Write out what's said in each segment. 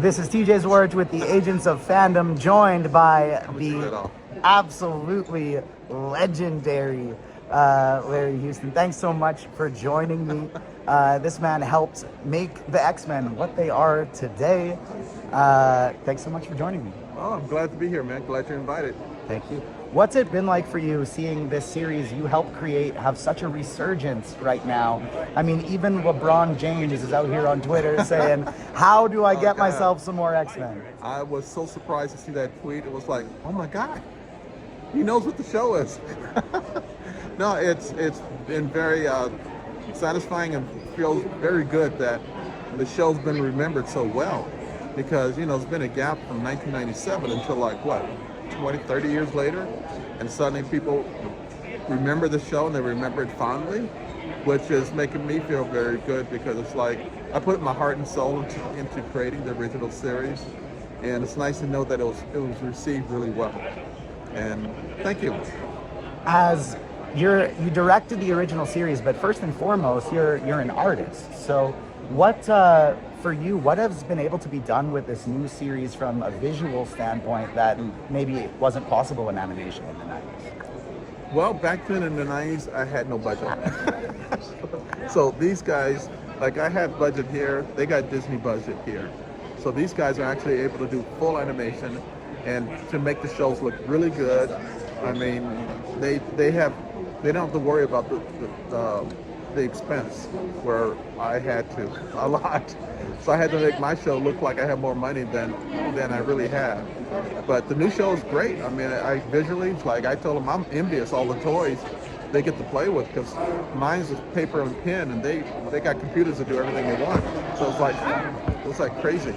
This is TJ Zwarich with the Agents of Fandom, joined by the absolutely legendary Larry Houston. Thanks so much for joining me. This man helped make the X-Men what they are today. Thanks so much for joining me. Oh, I'm glad to be here, man. Glad you're invited. Thank you. What's it been like for you seeing this series you helped create have such a resurgence right now? I mean, even LeBron James is out here on Twitter saying, how do I get myself some more X-Men? I was so surprised to see that tweet. It was like, oh my God, he knows what the show is. No, it's been very satisfying and feels very good that the show's been remembered so well. Because, you know, it's been a gap from 1997 until like, what, 20, 30 years later? And suddenly people remember the show and they remember it fondly, which is making me feel very good because it's like, I put my heart and soul into creating the original series. And it's nice to know that it was received really well. And thank you. As you directed the original series, but first and foremost, you're an artist. So what, for you, what has been able to be done with this new series from a visual standpoint that maybe wasn't possible in animation in the 90s? Well, back then in the 90s, I had no budget. So these guys, like I had budget here, they got Disney budget here. So these guys are actually able to do full animation and to make the shows look really good. I mean, they don't have to worry about the expense, where I had to a lot. So I had to make my show look like I have more money than I really have. But the new show is great. I mean, I visually, like I told them, I'm envious all the toys they get to play with, because mine's just paper and pen, and they got computers to do everything they want. So it's like crazy.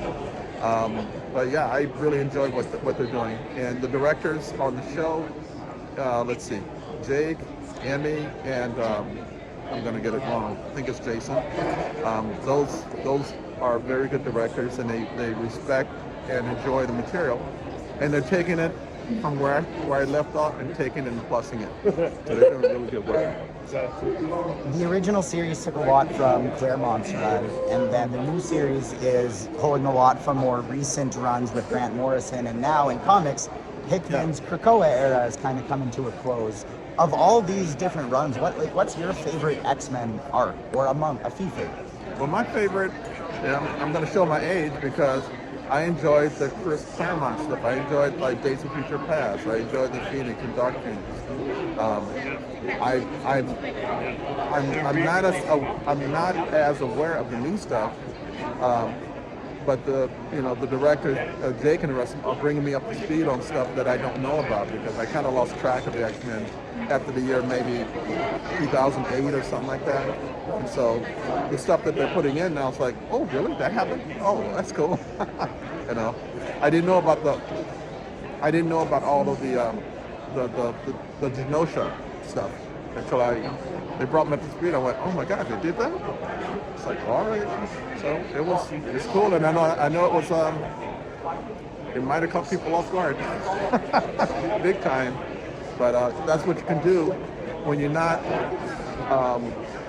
But yeah, I really enjoy what they're doing. And the directors on the show, let's see, Jake, Emmy, and I'm gonna get it wrong, I think it's Jason. Those are very good directors, and they respect and enjoy the material, and they're taking it from where I left off and taking it and plussing it. So they're doing really good work. The original series took a lot from Claremont's run, and then the new series is pulling a lot from more recent runs with Grant Morrison, and now in comics, Hickman's Krakoa era is kind of coming to a close. Of all these different runs, what's your favorite X-Men arc, or among a few favorites? Well, my favorite, I'm going to show my age because I enjoyed the Chris Claremont stuff. I enjoyed like Days of Future Past. I enjoyed the Phoenix and Dark Phoenix. I'm not as aware of the new stuff. But the directors, Jake and the rest are bringing me up to speed on stuff that I don't know about, because I kind of lost track of the X-Men after the year maybe 2008 or something like that. And so the stuff that they're putting in now, it's like, oh really, that happened? Oh, that's cool. You know, I didn't know about all of the Genosha stuff until they brought me up to speed. I went, oh my God, they did that? It's like, all right. So it's cool, and I know it was it might have caught people off guard, big time. But that's what you can do when you're not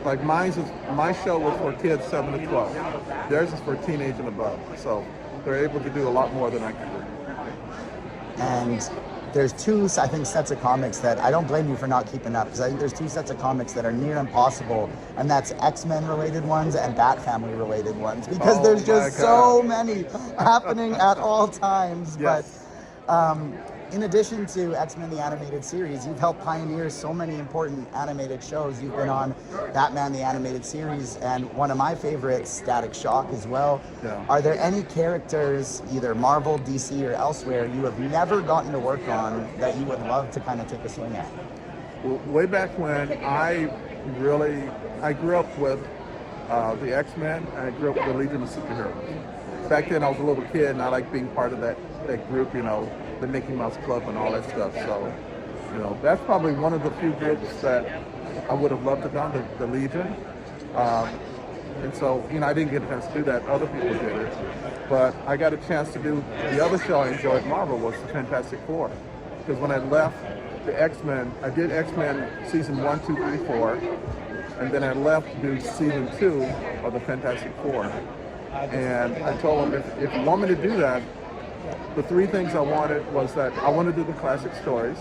like my show was for kids 7 to 12. Theirs is for teenage and above. So they're able to do a lot more than I can do. And there's two, I think, sets of comics that I don't blame you for not keeping up, because I think there's two sets of comics that are near impossible, and that's X-Men related ones and Bat Family related ones, because there's just so many happening at all times. Yes. But in addition to X-Men the Animated Series, you've helped pioneer so many important animated shows. You've been on Batman the Animated Series, and one of my favorites, Static Shock, as well. Yeah. Are there any characters, either Marvel, DC, or elsewhere, you have never gotten to work on that you would love to kind of take a swing at? Well, way back when, I grew up with the X-Men, and I grew up with the Legion of Superheroes. Back then I was a little kid, and I liked being part of that group, you know, the Mickey Mouse Club and all that stuff. So, you know, that's probably one of the few groups that I would have loved to have done, the Legion. And so, you know, I didn't get a chance to do that. Other people did it. But I got a chance to do the other show I enjoyed, Marvel, was the Fantastic Four. Because when I left the X-Men, I did X-Men season 1, 2, 3, 4. And then I left to do season 2 of the Fantastic Four. And I told him, if you want me to do that, the three things I wanted was that I want to do the classic stories.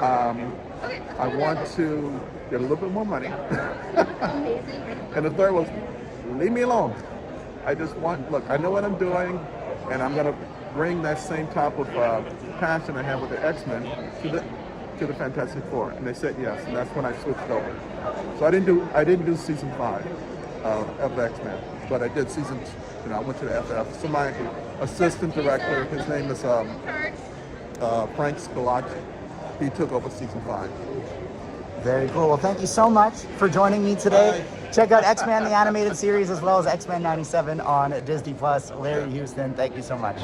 I want to get a little bit more money. And the third was, leave me alone. I just want, look, I know what I'm doing, and I'm going to bring that same type of passion I have with the X-Men to the Fantastic Four. And they said yes, and that's when I switched over. So I didn't do season 5 of X-Men, but I did season, I went to the FF. So my assistant director, his name is Frank Scalacci. He took over season 5. Very cool. Well, thank you so much for joining me today. Check out X-Men, the animated series, as well as X-Men 97 on Disney+. Larry Houston, thank you so much.